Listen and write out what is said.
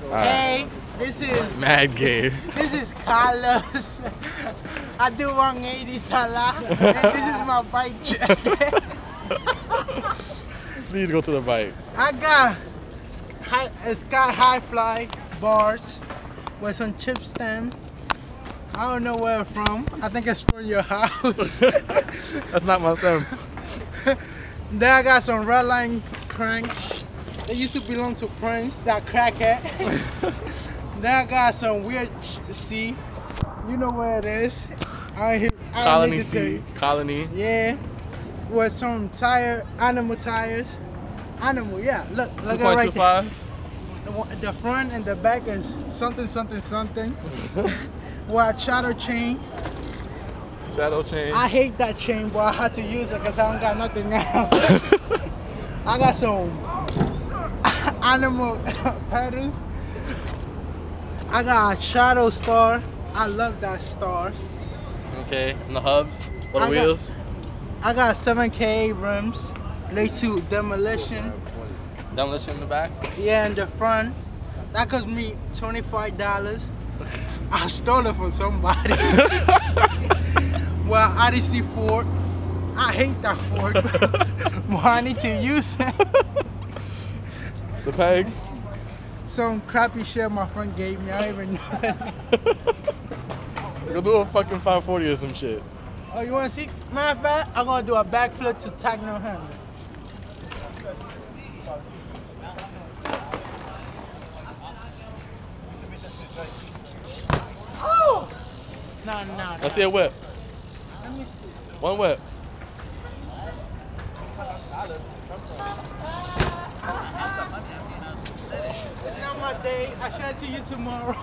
Hey, this is Mad gay. This is Carlos. I do 180 Salah. And this is my bike check. Please go to the bike. I got Sky High Fly bars with some chip stem. I don't know where it's from. I think it's for your house. That's not my stem. Then I got some Redline cranks. They used to belong to Prince, that crackhead. Then I got some weird C. You know where it is. I don't need to tell you. Colony. Yeah. With some animal tires. Animal, yeah. Look at right there. The front and the back is something. With a shadow chain. Shadow chain. I hate that chain, but I had to use it because I don't got nothing now. I got some animal pedals. I got a shadow star. I love that star. Okay, and the hubs? What the wheels? I got 7K rims. Late to demolition. Demolition in the back? Yeah, in the front. That cost me $25. I stole it from somebody. Well, Odyssey Ford. I hate that Ford. Well, I need to use it. The pegs? Some crappy shit my friend gave me. I don't even know that. Go do a fucking 540 or some shit. Oh, you want to see? Matter of fact, I'm going to do a backflip to Tagno Hammer. Oh! No. Let's see a whip. Let me see. One whip. It's not my day. I'll show it to you tomorrow.